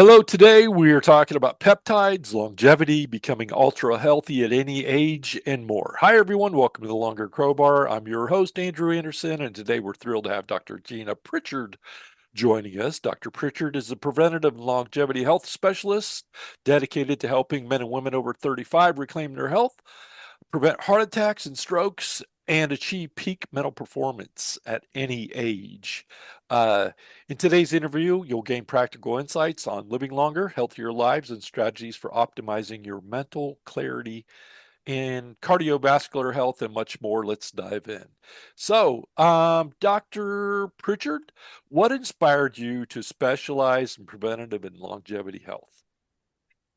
Hello, today we are talking about peptides, longevity, becoming ultra healthy at any age, and more. Hi, everyone. Welcome to the Longer Crowbar. I'm your host, Andrew Anderson, and today we're thrilled to have Dr. Gina Pritchard joining us. Dr. Pritchard is a preventative and longevity health specialist dedicated to helping men and women over 35 reclaim their health, prevent heart attacks and strokes, and achieve peak mental performance at any age. Uh, in today's interview, you'll gain practical insights on living longer, healthier lives, and strategies for optimizing your mental clarity in cardiovascular health and much more. Let's dive in. So, Dr. Pritchard, what inspired you to specialize in preventative and longevity health?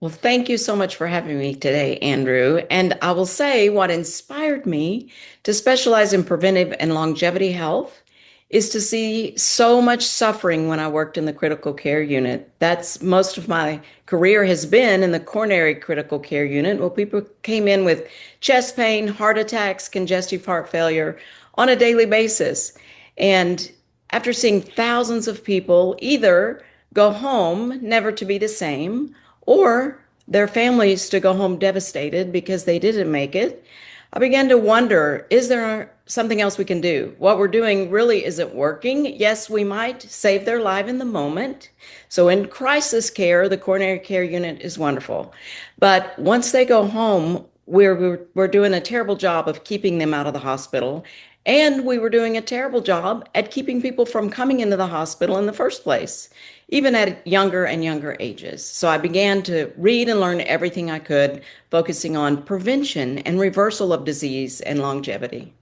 Well, thank you so much for having me today, Andrew. And I will say what inspired me to specialize in preventive and longevity health is to see so much suffering when I worked in the critical care unit. That's most of my career has been in the coronary critical care unit. Well, people came in with chest pain, heart attacks, congestive heart failure on a daily basis. And after seeing thousands of people either go home never to be the same, or their families to go home devastated because they didn't make it, I began to wonder, is there something else we can do? What we're doing really isn't working. Yes, we might save their life in the moment. So in crisis care, the coronary care unit is wonderful. But once they go home, we're doing a terrible job of keeping them out of the hospital. And we were doing a terrible job at keeping people from coming into the hospital in the first place, even at younger and younger ages. So I began to read and learn everything I could, focusing on prevention and reversal of disease and longevity.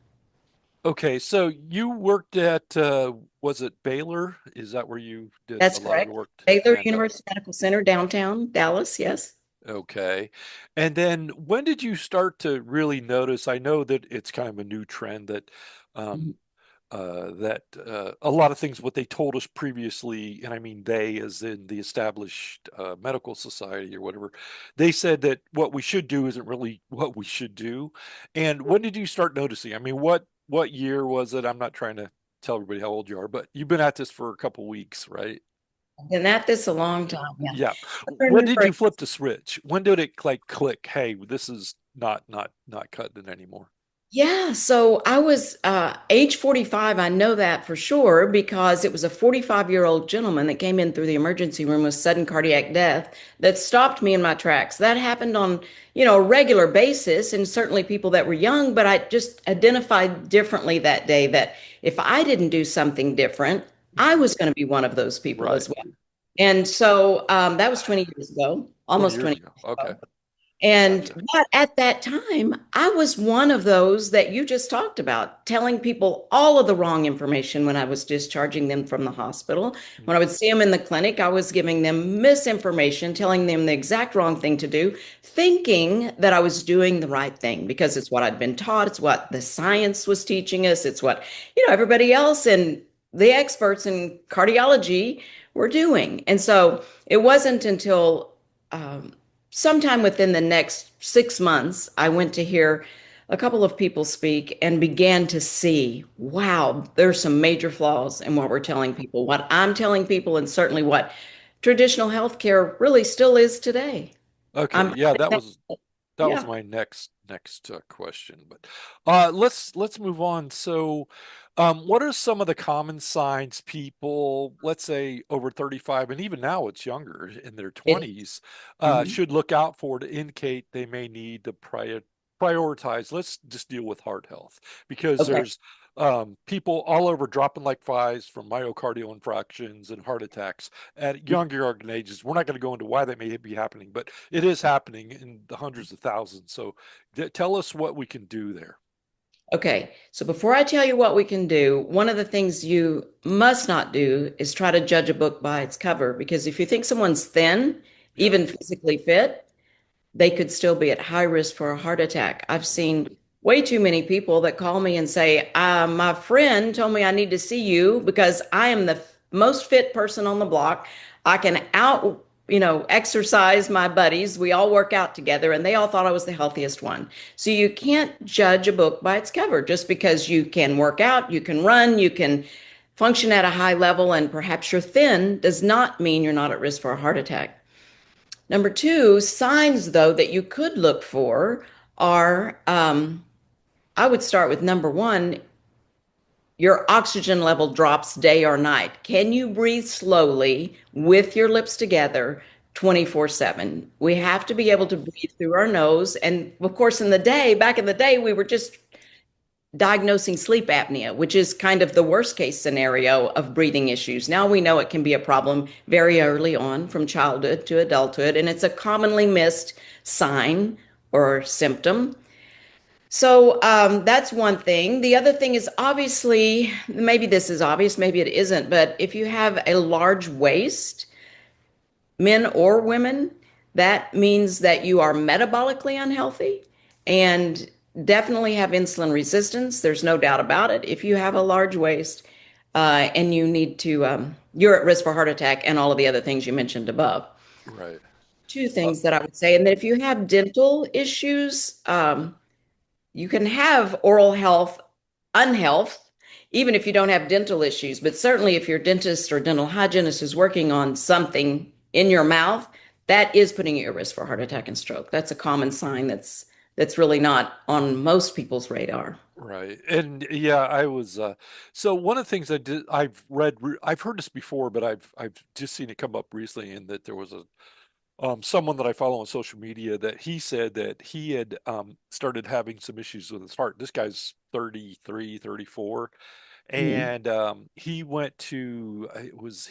Okay, so you worked at, was it Baylor? Is that where you did a That's lot of your correct. work? Baylor And University Medical Center, downtown Dallas. Yes. okay. And then when did you start to really notice? I know that it's kind of a new trend that Mhm. um, a lot of things what they told us previously, and I mean they as in the established medical society or whatever, they said that what we should do isn't really what we should do. And when did you start noticing? I mean, what year was it? I'm not trying to tell everybody how old you are, but you've been at this for a couple weeks, right? Been at this a long time. Yeah. Yeah. I When did remember. you flip the switch? When did it like click? Hey, this is not cutting it anymore. Yeah, so I was age 45. I know that for sure because it was a 45-year-old gentleman that came in through the emergency room with sudden cardiac death that stopped me in my tracks. That happened on, a regular basis, and certainly people that were young, but I just identified differently that day that if I didn't do something different, I Mhm. was going to be one of those people Right. as well. And so that was 20 years ago, 20 almost years 20 ago. years Okay. ago. And Gotcha. but at that time, I was one of those that you just talked about, telling people all of the wrong information when I was discharging them from the hospital. When I would see them in the clinic, I was giving them misinformation, telling them the exact wrong thing to do, thinking that I was doing the right thing because it's what I'd been taught, it's what the science was teaching us, it's what, everybody else and the experts in cardiology were doing. And so it wasn't until sometime within the next 6 months, I went to hear a couple of people speak and began to see, wow, there's some major flaws in what we're telling people, what I'm telling people, and certainly what traditional healthcare really still is today. Okay. I'm Yeah, that was yeah. my next question. But let's move on. So, what are some of the common signs people, let's say over 35, and even now it's younger in their It, 20s, mhm. should look out for to indicate they may need to prioritize? Let's just deal with heart health because Okay. there's people all over dropping like flies from myocardial infarctions and heart attacks at younger ages. We're not going to go into why that may be happening, but it is happening in the hundreds of thousands. So tell us what we can do there. Okay, so before I tell you what we can do, one of the things you must not do is try to judge a book by its cover, because if you think someone's thin, Yeah. even physically fit, they could still be at high risk for a heart attack. I've seen way too many people that call me and say, my friend told me I need to see you because I am the most fit person on the block. I can exercise my buddies. We all work out together, and they all thought I was the healthiest one. So you can't judge a book by its cover just because you can work out, you can run, you can function at a high level and perhaps you're thin does not mean you're not at risk for a heart attack. Number two, signs though that you could look for are, I would start with number one, your oxygen level drops day or night. Can you breathe slowly with your lips together 24/7? We have to be able to breathe through our nose. And of course, back in the day, we were just diagnosing sleep apnea, which is kind of the worst case scenario of breathing issues. Now we know it can be a problem very early on from childhood to adulthood, and it's a commonly missed sign or symptom. So that's one thing. The other thing is obviously, maybe this is obvious, maybe it isn't, but if you have a large waist, men or women, that means that you are metabolically unhealthy and definitely have insulin resistance. There's no doubt about it. If you have a large waist and you're at risk for heart attack and all of the other things you mentioned above. Right. Two Uh, things that I would say. And then if you have dental issues, you can have oral health, unhealth, even if you don't have dental issues. But certainly, if your dentist or dental hygienist is working on something in your mouth, that is putting you at risk for heart attack and stroke. That's a common sign that's really not on most people's radar. right. And yeah, I was so one of the things I've heard this before, but I've just seen it come up recently in that there was a someone that I follow on social media that he said that he had started having some issues with his heart. This guy's 33, 34. Mhm. And he went to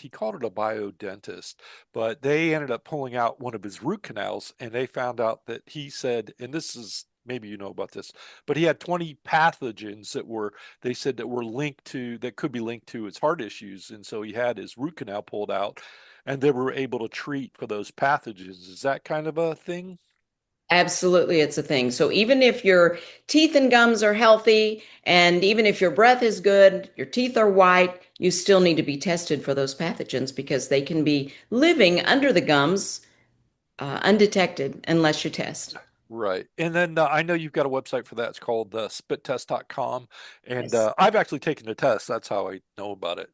he called it a biodentist, but they ended up pulling out one of his root canals, and they found out that he said, and this is maybe you know about this, but he had 20 pathogens they said that were linked to that could be linked to his heart issues, and so he had his root canal pulled out, and they were able to treat for those pathogens. Is that kind of a thing? Absolutely, it's a thing. So even if your teeth and gums are healthy, and even if your breath is good, your teeth are white, you still need to be tested for those pathogens because they can be living under the gums undetected unless you test. Right. And then I know you've got a website for that. It's called spittest.com. And Yes. I've actually taken the test. That's how I know about it.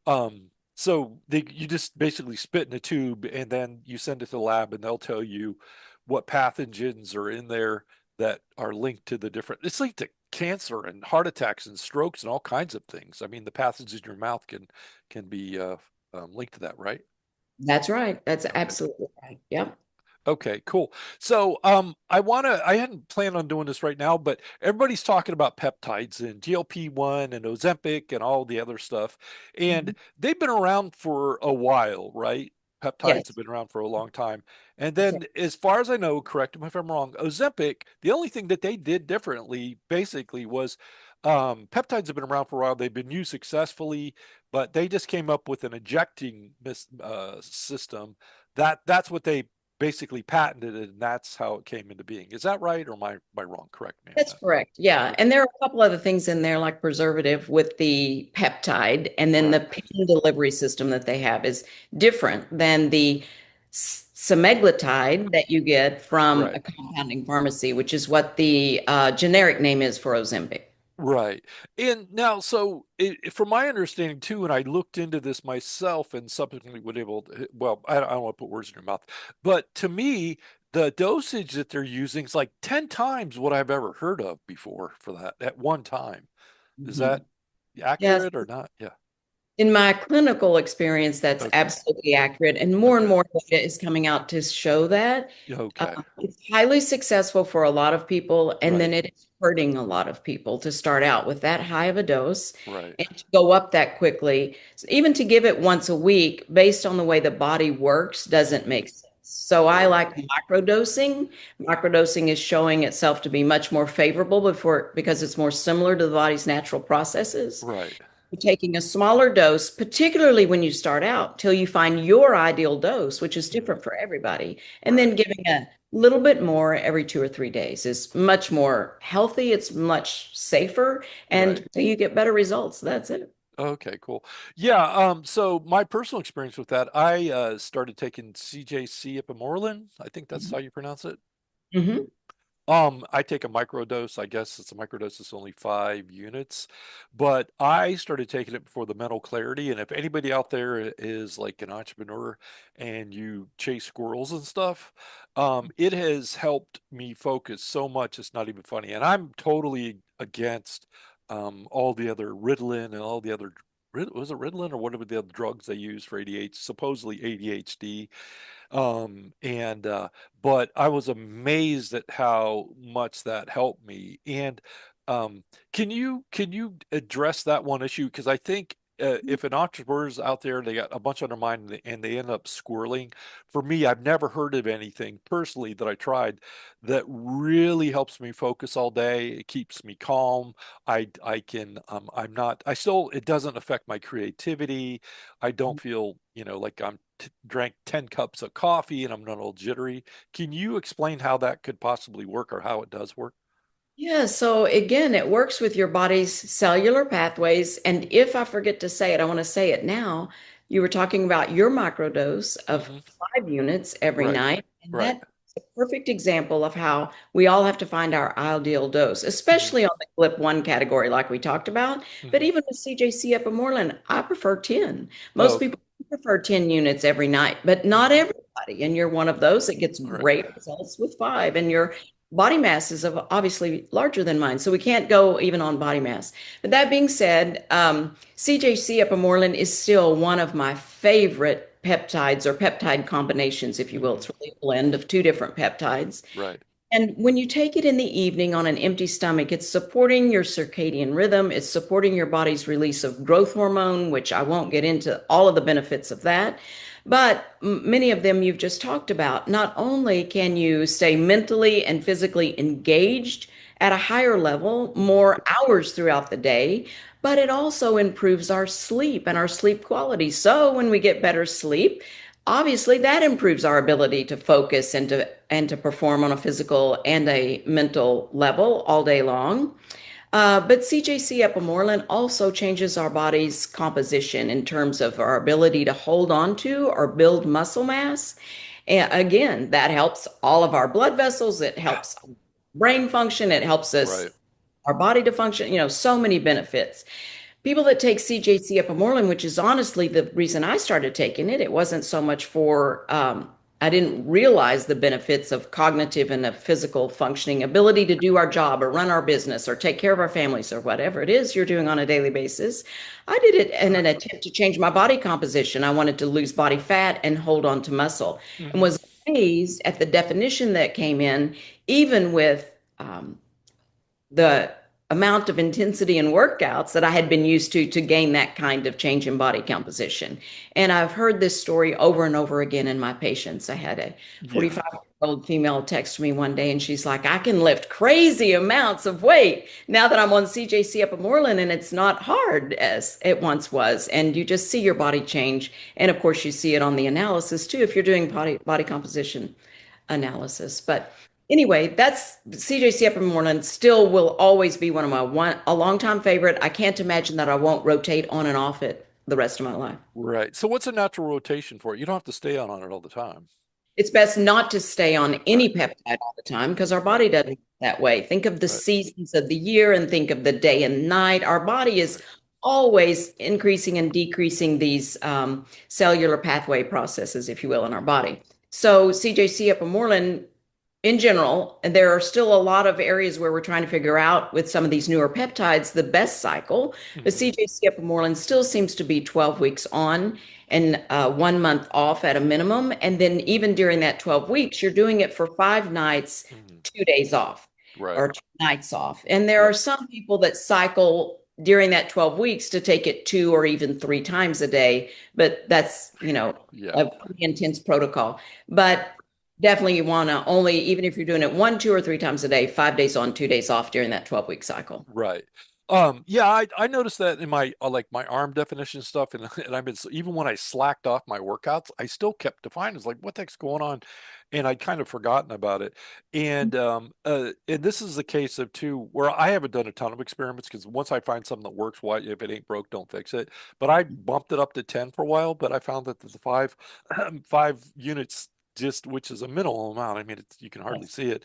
You just basically spit in a tube and then you send it to the lab and they'll tell you what pathogens are in there that are linked to it's linked to cancer and heart attacks and strokes and all kinds of things. I mean, the pathogens in your mouth can be linked to that, right? That's right. That's Okay. absolutely right. Yep. Okay, cool. So, I hadn't planned on doing this right now, but everybody's talking about peptides and GLP-1 and Ozempic and all the other stuff. And Mhm. they've been around for a while, right? Peptides have Yes. been around for a long time. And That's right. then, as far as I know, correct me if I'm wrong, Ozempic, the only thing that they did differently basically was peptides have been around for a while. They've been used successfully, but they just came up with an system that's what they basically patented it, and that's how it came into being. Is that right, or am I wrong? Correct me on That's that. correct. Yeah. Okay, And there are a couple other things in there, like preservative with the peptide, and then the right, pen delivery system that they have is different than the semaglutide that you get from a right, compounding pharmacy, which is what the generic name is for Ozempic. right. And now, so from my understanding too, and I looked into this myself, and subsequently was able to. Well, I don't want to put words in your mouth, but to me, the dosage that they're using is like 10 times what I've ever heard of before for that at one time. Is that Mhm. Yes. accurate or not? Yeah. In my clinical experience, that's Okay. absolutely accurate. And Okay. more data is coming out to show that. Okay. It's highly successful for a lot of people, and Right. then it is hurting a lot of people to start out with that high of a dose Right. and to go up that quickly. So even to give it once a week, based on the way the body works, doesn't Mhm. make sense. So I Right. like microdosing. Microdosing is showing itself to be much more favorable because it's more similar to the body's natural processes. Right. Taking a smaller dose, particularly when you start out, till you find your ideal dose, which is Mhm. different for everybody, and then Right. giving a little bit more every 2 or 3 days is much more healthy. It's much safer, Right. and you get better results. That's it. Okay, cool. Yeah, so my personal experience with that, I started taking CJC Ipamorelin. I think that's how you pronounce it. Hmm. I take a microdose. I guess it's a microdose. It's only 5 units, but I started taking it for the mental clarity. And if anybody out there is like an entrepreneur and you chase squirrels and stuff, it has helped me focus so much. It's not even funny. And I'm totally against all the other Ritalin and all the other. Was it Ritalin or whatever the other drugs they use for ADHD, supposedly ADHD? And But I was amazed at how much that helped me. And um, can you address that one issue? Because I think if an entrepreneur's out there, they got a bunch on their mind and they end up squirreling. For me, I've never heard of anything personally that I tried that really helps me focus all day. It keeps me calm. I can I'm not I still it doesn't affect my creativity. I don't feel, like I'm drank 10 cups of coffee and I'm not all jittery. Can you explain how that could possibly work or how it does work? Yeah, so again, it works with your body's cellular pathways. And if I forget to say it, I want to say it now. You were talking about your microdose of Hmm. 5 units every Right, night. And right. that's a perfect example of how we all have to find our ideal dose, Hmm. especially on the GLP-1 category, like we talked about. But Hmm. even with CJC Ipamorelin, I prefer 10. Oh, Most okay. people prefer 10 units every night, but not Hmm. everybody. And you're one of those that gets Right. great results with five. And you're body mass is obviously larger than mine, so we can't go even on body mass. But that being said, CJC Ipamorelin is still one of my favorite peptides or peptide combinations, if you will. Hmm. It's really a blend of two different peptides. Right. And when you take it in the evening on an empty stomach, it's supporting your circadian rhythm. It's supporting your body's release of growth hormone, which I won't get into all of the benefits of that. But many of them you've just talked about. Not only can you stay mentally and physically engaged at a higher level, Hmm. more hours throughout the day, but it also improves our sleep and our sleep quality. So when we get better sleep, obviously that improves our ability to focus and to perform on a physical and a mental level all day long. But CJC Ipamorelin also changes our body's composition in terms of our ability to hold on to or build muscle mass. And again, that helps all of our blood vessels. It helps brain function. It helps us Right. our body to function. So many benefits. People that take CJC Ipamorelin, which is honestly the reason I started taking it, it wasn't so much for, I didn't realize the benefits of cognitive and of physical functioning, ability to do our job or run our business or take care of our families or whatever it is you're doing on a daily basis. I did it in an attempt to change my body composition. I wanted to lose body fat and hold on to muscle, and Hmm. was amazed at the definition that came in, even with the amount of intensity and workouts that I had been used to gain that kind of change in body composition. And I've heard this story over and over again in my patients. I had a Yeah. 45-year-old female text me one day and she's like, I can lift crazy amounts of weight now that I'm on CJC Ipamorelin and it's not hard as it once was. And you just see your body change. And of course, you see it on the analysis too if you're doing body composition analysis. But anyway, that's CJC Ipamorelin still will always be one of a longtime favorite. I can't imagine that I won't rotate on and off it the rest of my life. Right. So what's a natural rotation for it? You don't have to stay on it all the time. It's best not to stay on Right. any peptide all the time because our Right. body doesn't work that way. Think of the Right. seasons of the year and think of the day and night. Our body is Right. always increasing and decreasing these cellular pathway processes, if you will, in our body. So CJC Ipamorelin in general, and there are still a lot of areas where we're trying to figure out with some of these newer peptides the best cycle. But Hmm. CJC Ipamorelin still seems to be 12 weeks on and 1 month off at a minimum. And then even during that 12 weeks, you're doing it for 5 nights, Hmm. 2 days off Right. or 2 nights off. And there are Yep. some people that cycle during that 12 weeks to take it 2 or even 3 times a day. But that's, Yeah. a pretty intense protocol. But definitely, you want to only, even if you're doing it 1, 2, or 3 times a day, 5 days on, 2 days off during that 12-week cycle. Right. Yeah, I noticed that in my like my arm definition stuff, and and I've been even when I slacked off my workouts, I still kept defining. It's like, what the heck's going on? And I'd kind of forgotten about it. And this is the case of too, where I haven't done a ton of experiments because once I find something that works, why if it ain't broke, don't fix it. But I bumped it up to 10 for a while, but I found that the five 5 units just which is a minimal amount. I mean, you can hardly Yes. see it.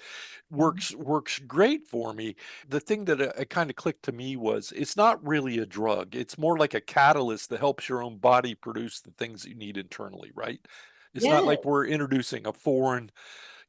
Mhm. Works great for me. The thing that it kind of clicked to me was it's not really a drug. It's more like a catalyst that helps your own body produce the things that you need internally, right? It's not Yes. like we're introducing a foreign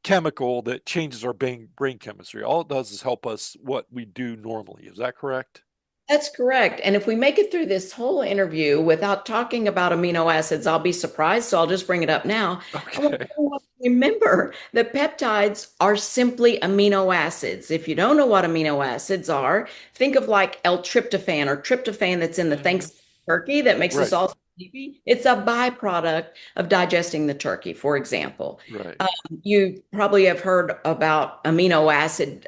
chemical that changes our brain chemistry. All it does is help us what we do normally. Is that correct? That's correct. And if we make it through this whole interview without talking about amino acids, I'll be surprised. So I'll just bring it up now. I want Okay. everyone to remember that peptides are simply amino acids. If you don't know what amino acids are, think of like L-tryptophan or tryptophan that's in the Hmm. Thanksgiving turkey that makes us Right. all sleepy. It's a byproduct of digesting the turkey, for example. Right. Um, you probably have heard about amino acid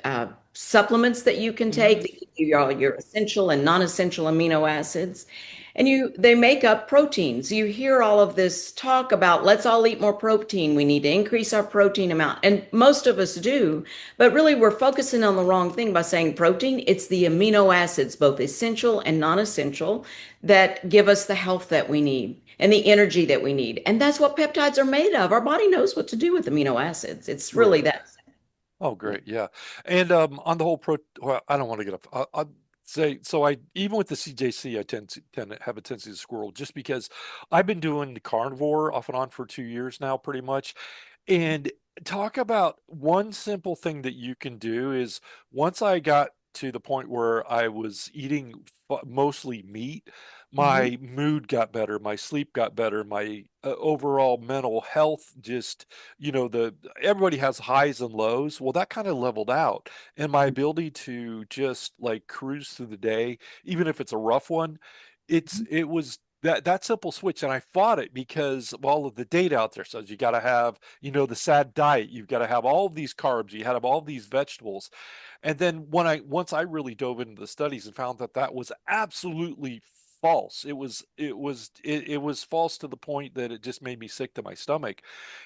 supplements that you can take. Hmm. They give you all your essential and non-essential amino acids. And they make up proteins. You hear all of this talk about let's all eat more protein. We need to increase our protein amount. And most of us do, but really we're focusing on the wrong thing by saying protein. It's the amino acids, both essential and non-essential, that give us the health that we need and the energy that we need. And that's what peptides are made of. Our body knows what to do with amino acids. It's really Right. that. Oh, great. Yeah. And on the whole well, I don't want to get up. I'll say so. I even with the CJC, I tend to have a tendency to squirrel just because I've been doing the carnivore off and on for 2 years now, pretty much. And talk about one simple thing that you can do is once I got to the point where I was eating mostly meat, Mhm. my mood got better, my sleep got better, my overall mental health just, the everybody has highs and lows. Well, that kind of leveled out, and my ability to just like cruise through the day, even if it's a rough one, it was that simple switch, and I fought it because of all of the data out there says you got to have, the sad diet, you've got to have all of these carbs, you had to have all of these vegetables. And then once I really dove into the studies and found that that was absolutely false. It was false to the point that it just made me sick to my stomach.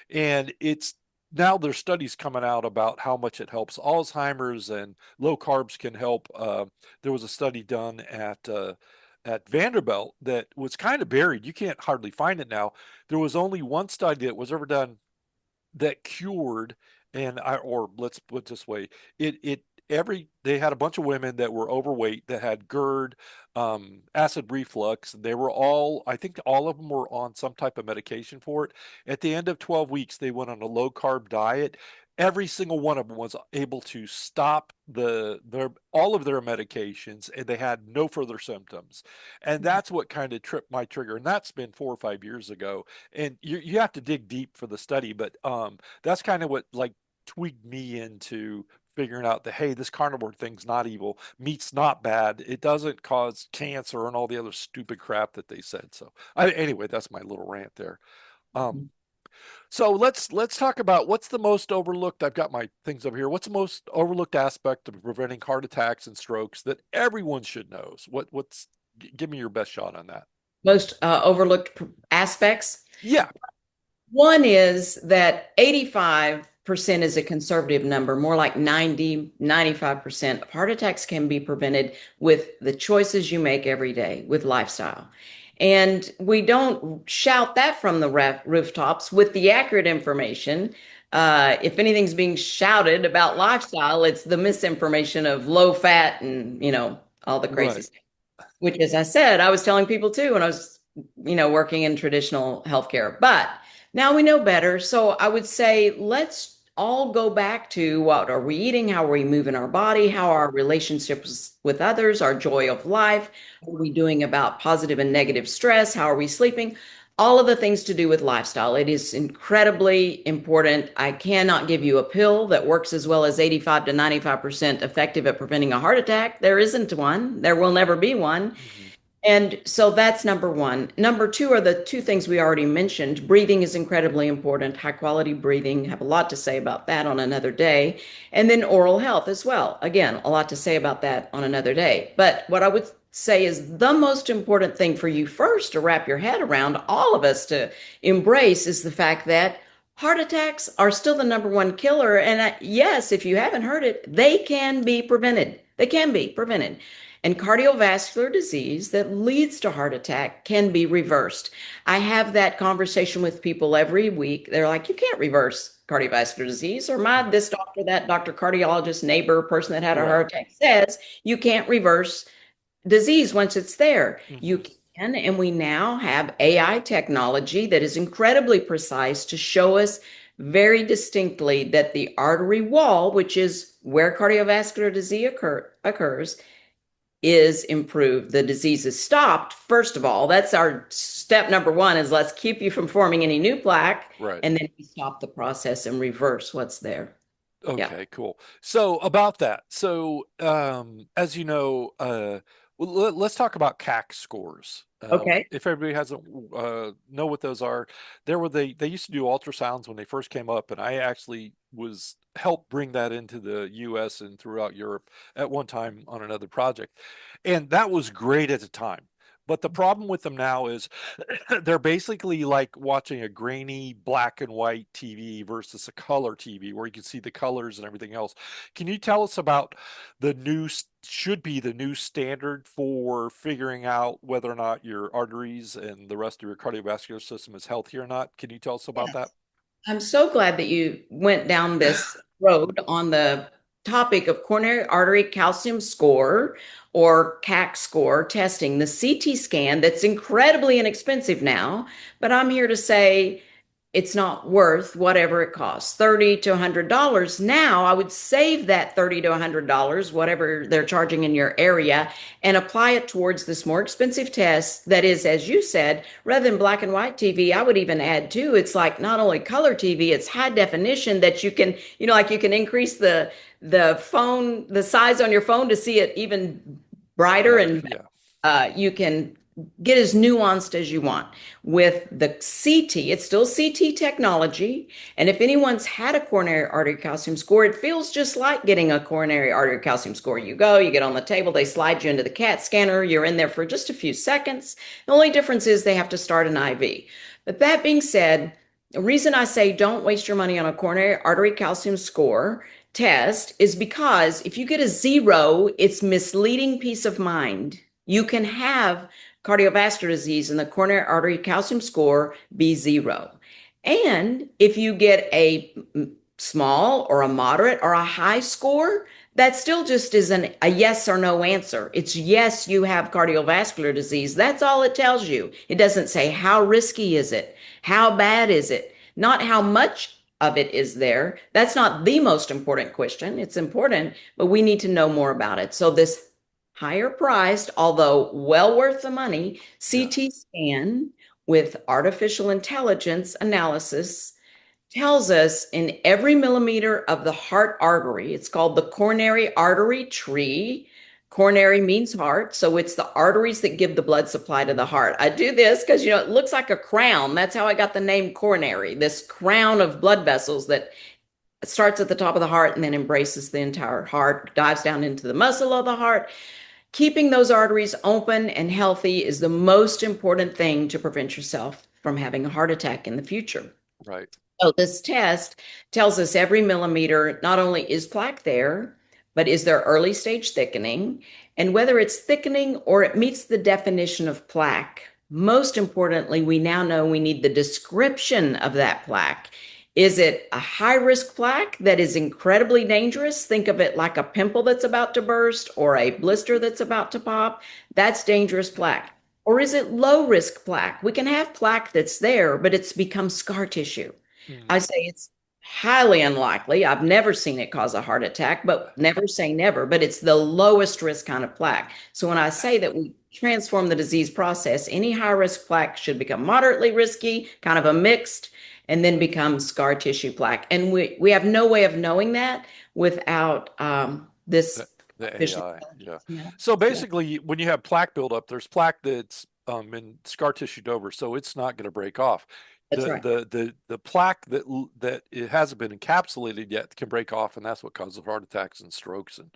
And it's now there's studies coming out about how much it helps Alzheimer's, and low carbs can help. There was a study done at Vanderbilt that was kind of buried. You can't hardly find it now. There was only one study that was ever done that cured, or let's put it this way, it every they had a bunch of women that were overweight that had GERD, acid reflux. They were all, I think all of them were on some type of medication for it. At the end of 12 weeks, they went on a low carb diet. Every single one of them was able to stop their all of their medications, and they had no further symptoms. And that's what kind of tripped my trigger. And that's been 4 or 5 years ago. And you have to dig deep for the study, but that's kind of what like tweaked me into figuring out that, hey, this carnivore thing's not evil, meat's not bad, it doesn't cause cancer and all the other stupid crap that they said. So anyway, that's my little rant there. um so let's talk about what's the most overlooked. I've got my things over here. What's the most overlooked aspect of preventing heart attacks and strokes that everyone should know? So give me your best shot on that. Most overlooked aspects. Yeah. One is that 85% is a conservative number, more like 90, 95% of heart attacks can be prevented with the choices you make every day with lifestyle. And we don't shout that from the rooftops with the accurate information. If anything's being shouted about lifestyle, it's the misinformation of low fat and, all the crazy Right. stuff. Which, as I said, I was telling people too when I was, working in traditional healthcare. But now we know better. So I would say let's all go back to what are we eating? How are we moving our body? How are our relationships with others? Our joy of life? What are we doing about positive and negative stress? How are we sleeping? All of the things to do with lifestyle. It is incredibly important. I cannot give you a pill that works as well as 85 to 95% effective at preventing a heart attack. There isn't one. There will never be one. Mhm. And so that's number one. Number two are the two things we already mentioned. Breathing is incredibly important, high quality breathing. Have a lot to say about that on another day. And then oral health as well. Again, a lot to say about that on another day. But what I would say is the most important thing for you first to wrap your head around, all of us to embrace, is the fact that heart attacks are still the number one killer. And yes, if you haven't heard it, they can be prevented. They can be prevented. And cardiovascular disease that leads to heart attack can be reversed. I have that conversation with people every week. They're like, you can't reverse cardiovascular disease, or my this doctor, that doctor, cardiologist, neighbor, person that had a Right. heart attack says you can't reverse disease once it's there. You Hmm. can, and we now have AI technology that is incredibly precise to show us very distinctly that the artery wall, which is where cardiovascular disease occurs, is improved. The disease is stopped. First of all, that's our step number one, is let's keep you from forming any new plaque, Right. and then we stop the process and reverse what's there. Yeah. Okay, cool. So about that. So as you know, well, let's talk about CAC scores. Okay. If everybody hasn't know what those are, they used to do ultrasounds when they first came up, and I actually was helped bring that into the US and throughout Europe at one time on another project. And that was great at the time. But the problem with them now is they're basically like watching a grainy black and white TV versus a color TV where you can see the colors and everything else. Can you tell us about the new, should be the new standard for figuring out whether or not your arteries and the rest of your cardiovascular system is healthy or not? Can you tell us about that? Yes. I'm so glad that you went down this road on the topic of coronary artery calcium score, or CAC score testing, the CT scan that's incredibly inexpensive now. But I'm here to say it's not worth whatever it costs, $30 to $100. Now, I would save that $30 to $100, whatever they're charging in your area, and apply it towards this more expensive test that is, as you said, rather than black and white TV. I would even add too, it's like not only color TV, it's high definition that you can, like you can increase the size on your phone to see it even brighter, Better. and Yeah. you can get as nuanced as you want. With the CT, it's still CT technology. And if anyone's had a coronary artery calcium score, it feels just like getting a coronary artery calcium score. You go, you get on the table, they slide you into the CAT scanner, you're in there for just a few seconds. The only difference is they have to start an IV. But that being said, the reason I say don't waste your money on a coronary artery calcium score test is because if you get a zero, it's misleading peace of mind. You can have cardiovascular disease and the coronary artery calcium score be zero. And if you get a small or a moderate or a high score, that still just is a yes or no answer. It's yes, you have cardiovascular disease. That's all it tells you. It doesn't say how risky is it? How bad is it? Not how much of it is there. That's not the most important question. It's important, but we need to know more about it. So this higher priced, although well worth the money, Yeah. CT scan with artificial intelligence analysis tells us in every millimeter of the heart artery, it's called the coronary artery tree. Coronary means heart, so it's the arteries that give the blood supply to the heart. I do this because, it looks like a crown. That's how I got the name coronary, this crown of blood vessels that starts at the top of the heart and then embraces the entire heart, dives down into the muscle of the heart. Keeping those arteries open and healthy is the most important thing to prevent yourself from having a heart attack in the future. Right. So this test tells us every millimeter, not only is plaque there, but is there early stage thickening, and whether it's thickening or it meets the definition of plaque. Most importantly, we now know we need the description of that plaque. Is it a high risk plaque that is incredibly dangerous? Think of it like a pimple that's about to burst or a blister that's about to pop. That's dangerous plaque. Or is it low risk plaque? We can have plaque that's there, but it's become scar tissue. I Mm. say it's highly unlikely. I've never seen it cause a heart attack, but never say never, but it's the lowest risk kind of plaque. So when I say that we transform the disease process, any high risk plaque should become moderately risky, kind of a mixed, and then become scar tissue plaque. And we have no way of knowing that without The, this the artificial AI. Yeah. intelligence. So Yeah, basically, when you have plaque buildup, there's plaque that's been scar tissued over, so it's not going to break off. that's right. The plaque that it hasn't been encapsulated yet can break off, and that's what causes heart attacks and strokes and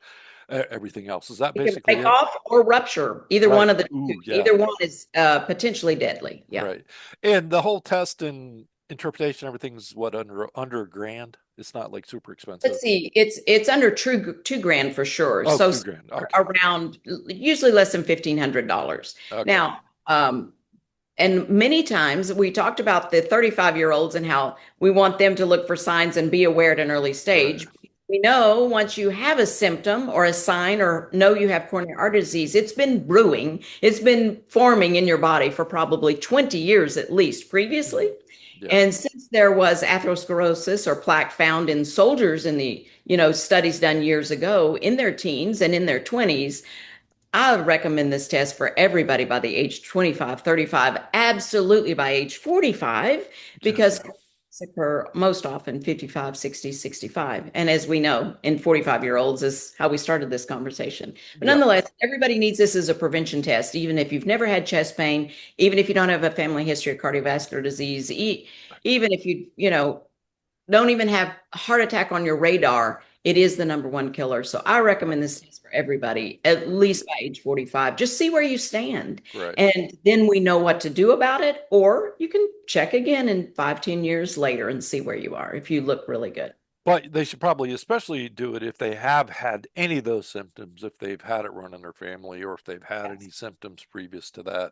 everything else. Is that It can basically break it? off or rupture, either one Right. of the two. Ooh, yeah. Either one is potentially deadly. Yeah. Right. And the whole testing. interpretation, everything's what, under a grand? It's not like super Let's expensive. see, it's under 2 grand for sure. Oh, So 2 grand. Okay. around usually less than $1,500. Okay. Now, and many times we talked about the 35-year-olds and how we want them to look for signs and be aware at an early Right. stage. We know once you have a symptom or a sign or know you have coronary artery disease, it's been brewing, it's been forming in your body for probably 20 years at least previously. Yeah. And since there was atherosclerosis or plaque found in soldiers in the, studies done years ago in their teens and in their 20s, I would recommend this test for everybody by the age 25, 35, absolutely by age 45, because Okay. occur most often 55, 60, 65. And as we know, in 45-year-olds is how we started this conversation. But Yeah. nonetheless, everybody needs this as a prevention test, even if you've never had chest pain, even if you don't have a family history of cardiovascular disease, even if you don't even have a heart attack on your radar, it is the number one killer. So I recommend this test for everybody, at least by age 45. Just see where you stand. Right. And then we know what to do about it. Or you can check again in 5, 10 years later and see where you are if you look really good. But they should probably especially do it if they have had any of those symptoms, if they've had it run in their family, or if they've had any symptoms previous to that.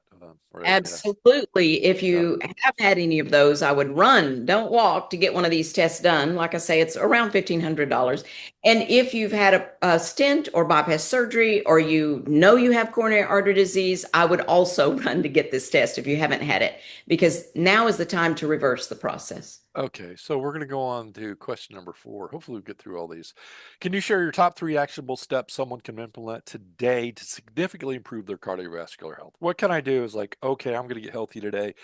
Right. Yeah. Absolutely. If Yeah. you have had any of those, I would run, don't walk to get one of these tests done. Like I say, it's around $1,500. And if you've had a stent or bypass surgery, or you know you have coronary artery disease, I would also run to get this test if you haven't had it, because now is the time to reverse the process. Okay, so we're going to go on to question number 4. Hopefully, we'll get through all these. Can you share your top 3 actionable steps someone can implement today to significantly improve their cardiovascular health? What can I do is like, okay, I'm going to get healthy today.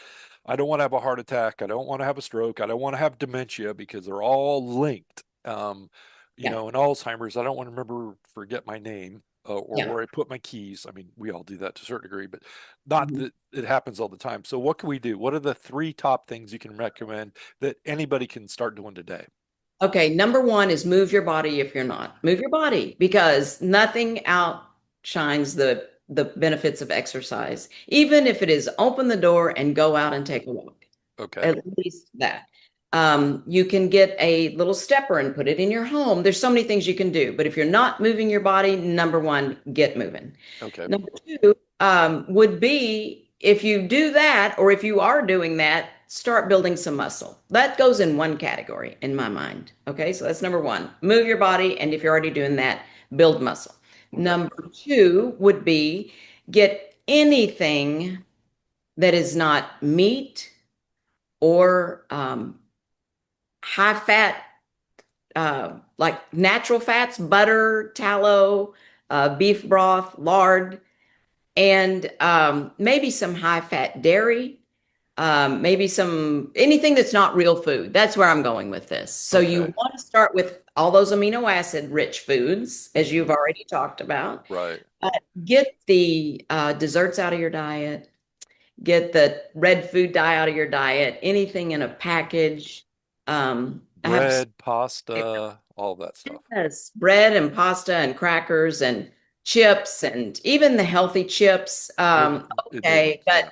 I don't want to have a heart attack. I don't want to have a stroke. I don't want to have dementia because they're all linked. Yeah. In Alzheimer's, I don't want to forget my name or Yeah. where I put my keys. I mean, we all do that to a certain degree, but not Mhm. that it happens all the time. So, what can we do? What are the 3 top things you can recommend that anybody can start doing today? Okay, number one is move your body if you're not. Move your body, because nothing outshines the benefits of exercise. Even if it is open the door and go out and take a walk, Okay. at least that. You can get a little stepper and put it in your home. There's so many things you can do, but if you're not moving your body, number one, get moving. Okay. Number two, would be, if you do that, or if you are doing that, start building some muscle. That goes in one category in my mind. Okay, so that's number one. Move your body, and if you're already doing that, build muscle. Okay. Number two would be get anything that is not meat or high fat, like natural fats, butter, tallow, beef broth, lard, and maybe some high fat dairy, maybe some anything that's not real food. That's where I'm going with this. So you Okay. want to start with all those amino acid rich foods, as Hmm. you've already talked about. Right. Uh, get the desserts out of your diet. Get the red food dye out of your diet. Anything in a package. I have Bread, pasta, all that stuff. yes, bread and pasta and crackers and chips and even the healthy chips. Okay, but Yeah.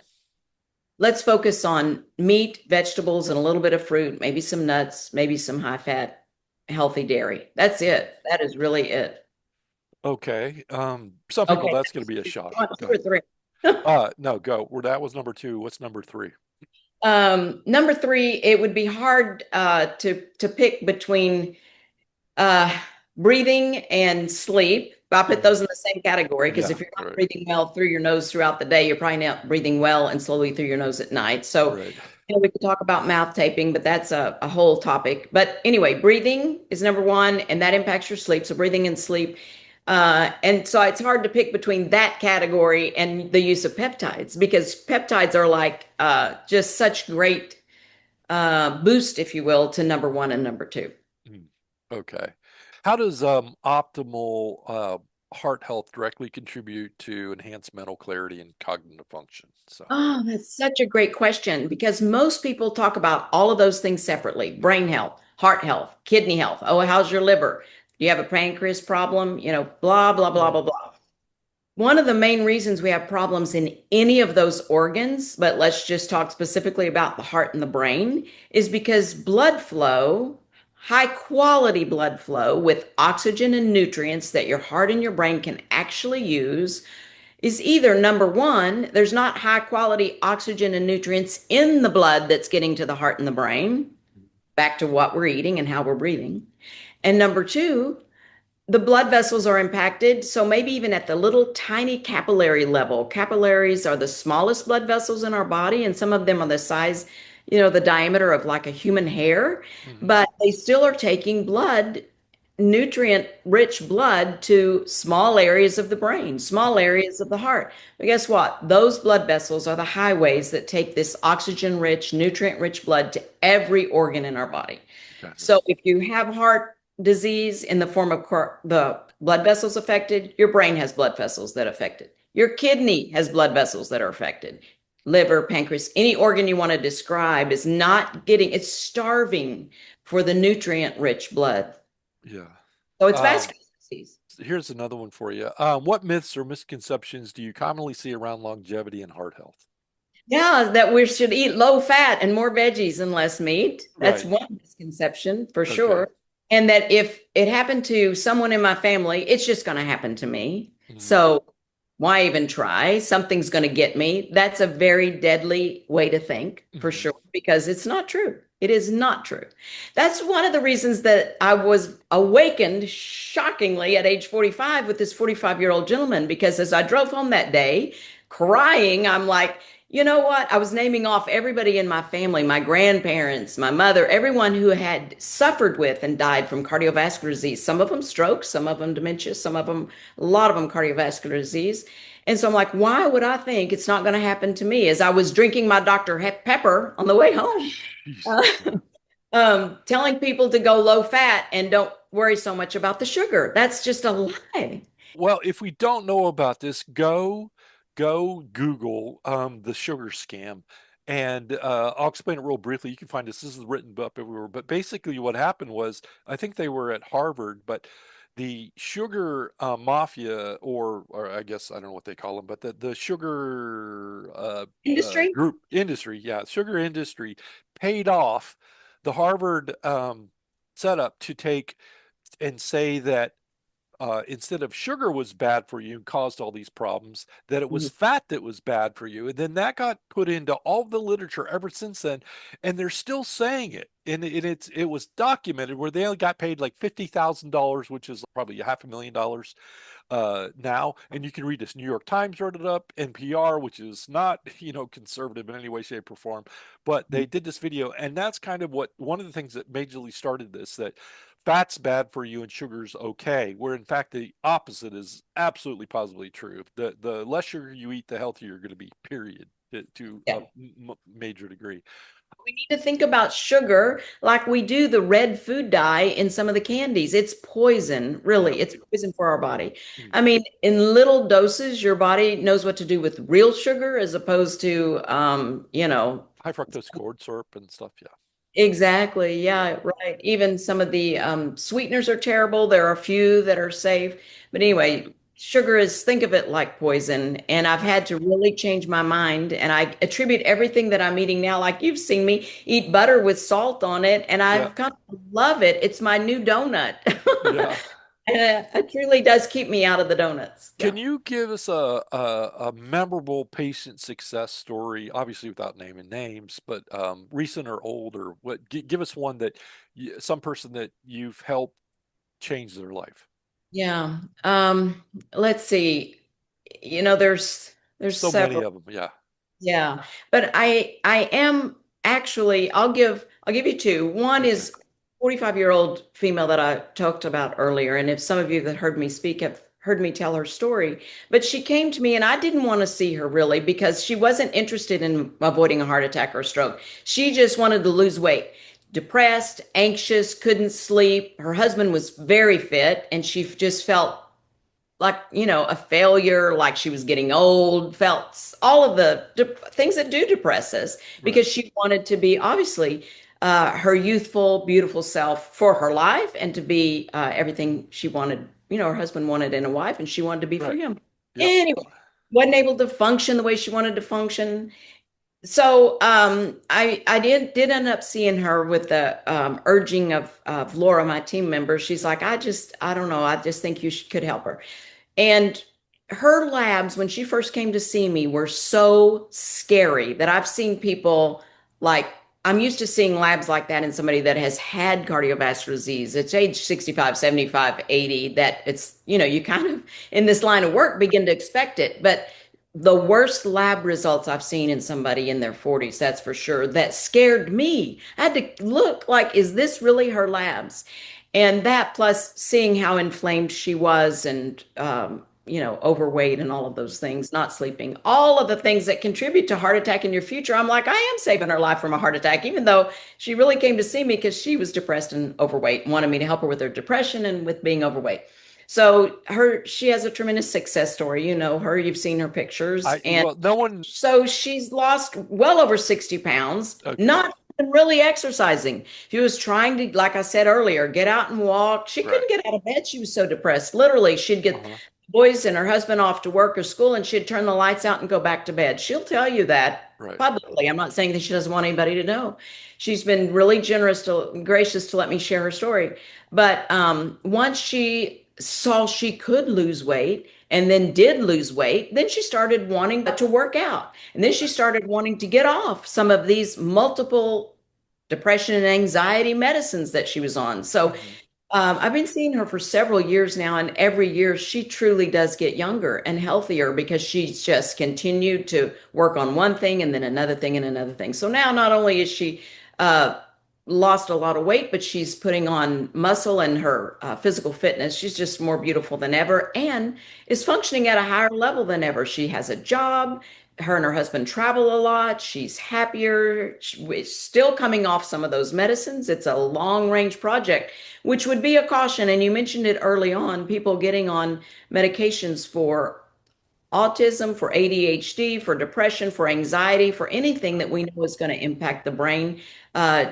let's focus on meat, vegetables, and a little bit of fruit, maybe some nuts, maybe some high fat, healthy dairy. That's it. That is really it. Okay. Some people Okay, that's going to be a shock. one, Go two, or ahead. three. No, go. Well, that was number 2. What's number 3? Number three, it would be hard to pick between Uh, breathing and sleep. I put those Hmm. in the same category, because Yeah, if you're not right, breathing well through your nose throughout the day, you're probably not breathing well and slowly through your nose at night. So, right. we could talk about mouth taping, but that's a whole topic. But anyway, breathing is number one, and that impacts your sleep. So breathing and sleep. And so it's hard to pick between that category and the use of peptides, because peptides are like just such great boost, if you will, to number one and number two. Mm. Okay. How does optimal heart health directly contribute to enhanced mental clarity and cognitive function? So, Oh, that's such a great question, because most people talk about all of those things separately: brain health, heart health, kidney health. Oh, how's your liver? Do you have a pancreas problem? Blah, blah, blah, blah, mm, blah. one of the main reasons we have problems in any of those organs, but let's just talk specifically about the heart and the brain, is because blood flow, high quality blood flow with oxygen and nutrients that your heart and your brain can actually use, is either number one, there's not high quality oxygen and nutrients in the blood that's getting to the heart and the brain, back to what we're eating and how we're breathing. And number two, the blood vessels are impacted. So maybe even at the little tiny capillary level, capillaries are the smallest blood vessels in our body, and some of them are the size, the diameter of like a human hair, Hmm. but they still are taking blood, nutrient rich blood to small areas of the brain, small areas of the heart. But guess what? Those blood vessels are the highways that take this oxygen rich, nutrient rich blood to every organ in our body. Gotcha. So if you have heart disease in the form of the blood vessels affected, your brain has blood vessels that are affected. Your kidney has blood vessels that are affected. Liver, pancreas, any organ you want to describe is not getting, it's starving for the nutrient rich blood. Yeah. So it's Um, vascular disease. Here's another one for you. What myths or misconceptions do you commonly see around longevity and heart health? Yeah, that we should eat low fat and more veggies and less meat. That's Right. one misconception for Okay. sure. And that if it happened to someone in my family, it's just going to happen to me. Mhm. So why even try? Something's going to get me. That's a very deadly way to think for Mhm. sure, because it's not true. It is not true. That's one of the reasons that I was awakened shockingly at age 45 with this 45-year-old gentleman, because as I drove home that day crying, I'm like, you know what? I was naming off everybody in my family, my grandparents, my mother, everyone who had suffered with and died from cardiovascular disease. Some of them strokes, some of them dementia, some of them, a lot of them cardiovascular disease. And so I'm like, why would I think it's not going to happen to me? As I was drinking my Dr. Pepper on the way home, Jeez. uh, Yeah. telling people to go low fat and don't worry so much about the sugar. That's just a lie. Well, if we don't know about this, go Google the sugar scam. And I'll explain it real briefly. You can find this. This is written up everywhere. But basically, what happened was, I think they were at Harvard, but the sugar mafia, or I guess I don't know what they call them, but the sugar Industry. group industry, yeah, sugar industry paid off the Harvard setup to take and say that instead of sugar was bad for you and caused all these problems, that it was Mhm. fat that was bad for you. And then that got put into all the literature ever since then. And they're still saying it. And it was documented where they only got paid like $50,000, which is probably $500,000 now. And you can read this. New York Times wrote it up, NPR, which is not, conservative in any way, shape, or form. But they did this video. And that's kind of what one of the things that majorly started this, that fat's bad for you and sugar's okay, where in fact the opposite is absolutely positively true. The less sugar you eat, the healthier you're going to be, period, to a Yeah. major degree. We need to think about sugar like we do the red food dye in some of the candies. It's poison, Yeah. really. It's poison for our body. Mm. I mean, in little doses, your body knows what to do with real sugar as opposed to, High fructose corn syrup and stuff. Yeah. exactly. Yeah. Yeah, right. Even some of the sweeteners are terrible. There are a few that are safe. But anyway, sugar is, think of it like poison. And I've had to really change my mind. And I attribute everything that I'm eating now, like you've seen me eat butter with salt on it. And Yeah. I've come to love it. It's my new donut. Yeah. And it truly does keep me out of the donuts. Can Yeah. you give us a memorable patient success story, obviously without naming names, but recent or old, or what? Give us one that some person that you've helped change their life. Yeah. Let's see. There's So many several. of them. Yeah. Yeah, but I am actually, I'll give you two. One Okay. is 45-year-old female that I talked about earlier, and if some of you that heard me speak have heard me tell her story, but she came to me and I didn't want to see her really because she wasn't interested in avoiding a heart attack or a stroke. She just wanted to lose weight. Depressed, anxious, couldn't sleep. Her husband was very fit, and she just felt like a failure, like she was getting old, felt all of the things that do depress us, Right. because she wanted to be obviously her youthful beautiful self for her life, and to be everything she wanted, her husband wanted in a wife, and she wanted to be for Right. him. Yep. Anyway, wasn't able to function the way she wanted to function. So I did end up seeing her with the urging of Laura, my team member. She's like, I don't know, I just think could help her. And her labs, when she first came to see me, were so scary that I've seen people like, I'm used to seeing labs like that in somebody that has had cardiovascular disease. It's age 65, 75, 80 that it's, you kind of in this line of work begin to expect it. But the worst lab results I've seen in somebody in their 40s, that's for sure, that scared me. I had to look like, is this really her labs? And that plus seeing how inflamed she was and, overweight and all of those things, not sleeping, all of the things that contribute to heart attack in your future. I'm like, I am saving her life from a heart attack, even though she really came to see me because she was depressed and overweight and wanted me to help her with her depression and with being overweight. So she has a tremendous success story. You know her, you've seen her pictures. And Well, no one, so she's lost well over 60 pounds, okay. not even really exercising. She was trying to, like I said earlier, get out and walk. She Right. couldn't get out of bed. She was so depressed. Literally, she'd get Uh-huh. boys and her husband off to work or school and she'd turn the lights out and go back to bed. She'll tell you that Right. publicly. I'm not saying that she doesn't want anybody to know. She's been really gracious to let me share her story. But once she saw she could lose weight and then did lose weight, then she started wanting to work out. And then she started wanting to get off some of these multiple depression and anxiety medicines that she was on. So Hmm. I've been seeing her for several years now, and every year she truly does get younger and healthier because she's just continued to work on one thing and then another thing and another thing. So now not only is she uh, lost a lot of weight, but she's putting on muscle and her physical fitness. She's just more beautiful than ever and is functioning at a higher level than ever. She has a job. Her and her husband travel a lot. She's happier. She's still coming off some of those medicines. It's a long range project, which would be a caution. And you mentioned it early on, people getting on medications for autism, for ADHD, for depression, for anxiety, for anything that we know is going to impact the brain.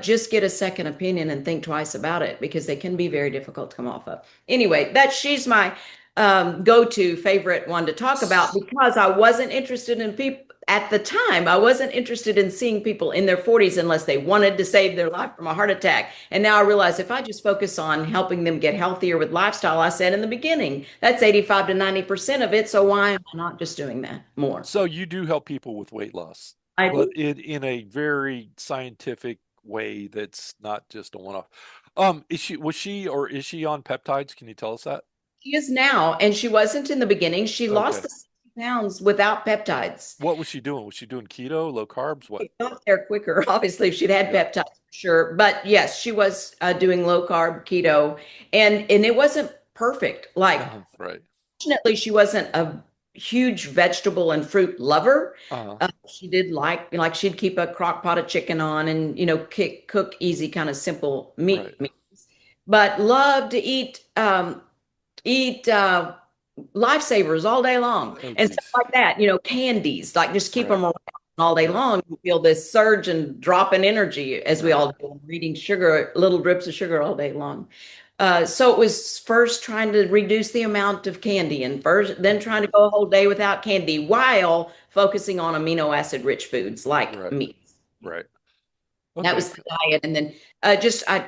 Just get a second opinion and think twice about it because they can be very difficult to come off of. Anyway, she's my go-to favorite one to talk about because I wasn't interested in people at the time. I wasn't interested in seeing people in their 40s unless they wanted to save their life from a heart attack. And now I realize if I just focus on helping them get healthier with lifestyle, I said in the beginning, that's 85 to 90% of it. So why am I not just doing that more? So you do help people with weight loss, I but do. in a very scientific way that's not just a one-off. Is she on peptides? Can you tell us that? She is now, and she wasn't in the beginning. She lost Okay. the 60 pounds without peptides. What was she doing? Was she doing keto, low carbs? What? It got there quicker, obviously, if she'd had Yeah. peptides, for sure. But yes, she was doing low carb keto, and it wasn't perfect. Like, Right. fortunately, she wasn't a huge vegetable and fruit lover. Uh-huh. She did like she'd keep a crock pot of chicken on, and cook easy, kind of simple Right. meat, but loved to eat lifesavers all day long Oh, and stuff geez. like that, candies, like just keep Right. them around all day Right. long. You feel this surge and drop in energy as we Right. all do, eating sugar, little drips of sugar all day long. So it was first trying to reduce the amount of candy and then trying Hmm. to go a whole day without candy while focusing on amino acid rich foods like Right. meat. Right. That Okay. was the diet. And then I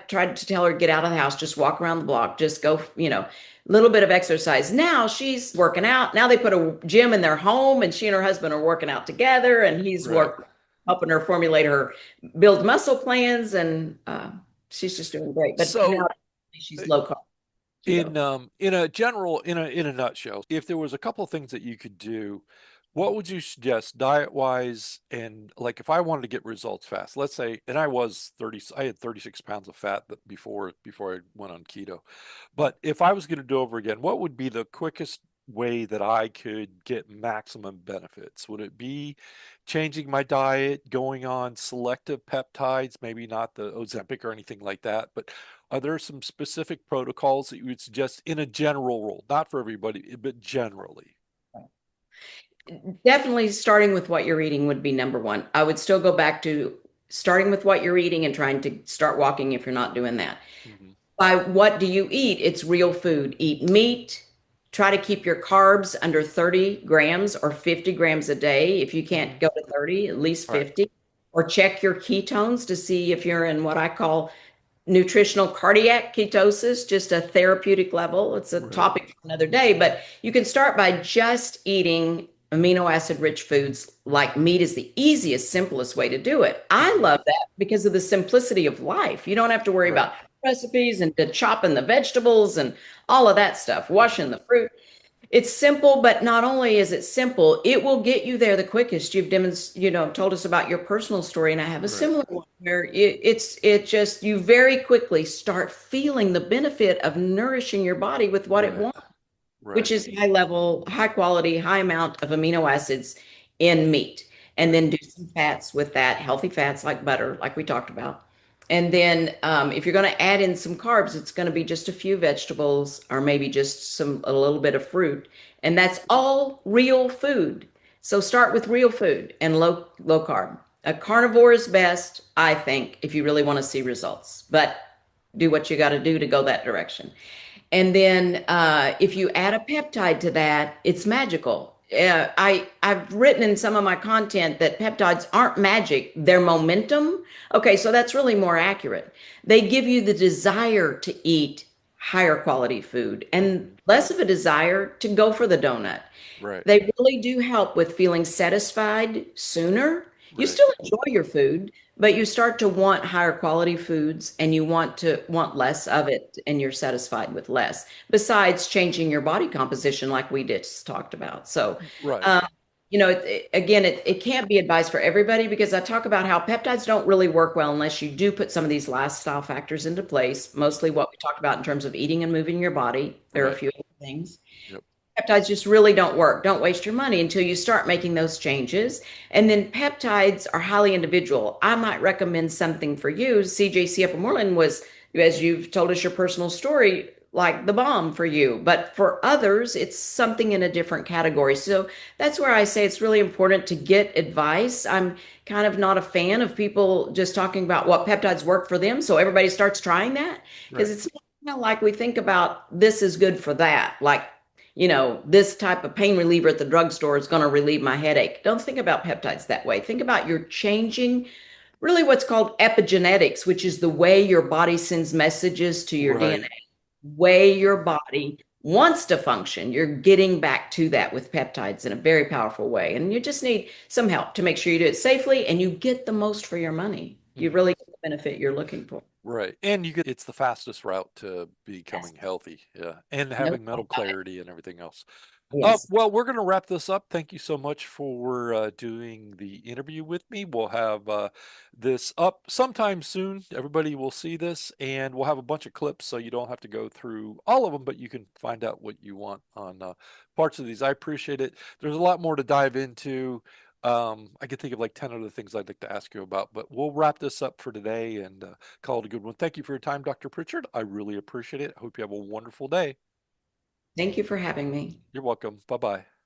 tried to tell her, get out of the house, just walk around the block, just go, a little bit of exercise. Now she's working out. Now they put a gym in their home and she and her husband are working out together and Right. helping her formulate her build muscle plans. And she's just doing great. But now So she's low carb keto. in a nutshell, if there was a couple of things that you could do, what would you suggest diet wise? And like if I wanted to get results fast, let's say, and I had 36 pounds of fat before I went on keto. But if I was going to do over again, what would be the quickest way that I could get maximum benefits? Would it be changing my diet, going on selective peptides, maybe not the Ozempic or anything like that, but are there some specific protocols that you would suggest in a general rule, not for everybody, but generally? Definitely starting with what you're eating would be number one. I would still go back to starting with what you're eating and trying to start walking if you're not doing that. Hmm. By what do you eat? It's real food. Eat meat, Try to keep your carbs under 30 grams or 50 grams a day. If you can't Hmm. go to 30, at least Right. 50. Or check your ketones to see if you're in what I call nutritional cardiac ketosis, just a therapeutic level. It's a Right. topic for another day, but you can start by just eating amino acid rich foods like meat is the easiest, simplest way to do it. I Hmm. love that because of the simplicity of life. You don't have to worry Right. about recipes and chopping the vegetables and all of that stuff, washing Hmm. the fruit. It's simple, but not only is it simple, it will get you there the quickest. You've told us about your personal story, and I have a Right. similar one where it just you very quickly start feeling the benefit of nourishing your body with what it Right. wants, which Right. is high level, high quality, high amount of amino acids in meat. And Right. then do some fats with that, healthy fats like butter, like we talked about. And then if you're going to add in some carbs, it's going to be just a few vegetables or maybe just a little bit of fruit. And that's all real food. So start with real food and low carb. A carnivore is best, I think, if you really want to see results. But do what you got to do to go that direction. And then if you add a peptide to that, it's magical. I've written in some of my content that peptides aren't magic, they're momentum. Okay, so that's really more accurate. They give you the desire to eat higher quality food and Hmm. less of a desire to go for the donut. Right. They really do help with feeling satisfied sooner. You Right. still enjoy your food, but you start to want higher quality foods and you want less of it and you're satisfied with less, besides changing your body composition like we just talked about. So, Right. um, again, it can't be advised for everybody because I talk about how peptides don't really work well unless you do put some of these lifestyle factors into place, mostly what we talked about in terms of eating and moving your body. There are a Right. few other things. Yep. Peptides just really don't work. Don't waste your money until you start making those changes. And then peptides are highly individual. I might recommend something for you. CJC Ipamorelin was, as you've told us your personal story, like the bomb for you. But for others, it's something in a different category. So that's where I say it's really important to get advice. I'm kind of not a fan of people just talking about what peptides work for them. So everybody starts trying that because Right. it's not like we think about this is good for that. Like this type of pain reliever at the drugstore is going to relieve my headache. Don't think about peptides that way. Think about you're changing really what's called epigenetics, which is the way your body sends messages to your Right. DNA, way your body wants to function. You're getting back to that with peptides in a very powerful way. And you just need some help to make sure you do it safely and you get the most for your money. You Hmm. really get the benefit you're looking for. Right. And it's the fastest route to Yes. becoming healthy. Yeah. And No having mental doubt about it. clarity and everything else. Yes. Well, we're going to wrap this up. Thank you so much for doing the interview with me. We'll have this up sometime soon. Everybody will see this, and we'll have a bunch of clips so you don't have to go through all of them, but you can find out what you want on parts of these. I appreciate it. There's a lot more to dive into. I can think of like 10 other things I'd like to ask you about, but we'll wrap this up for today and call it a good one. Thank you for your time, Dr. Pritchard. I really appreciate it. I hope you have a wonderful day. Thank you for having me. You're welcome. Bye bye.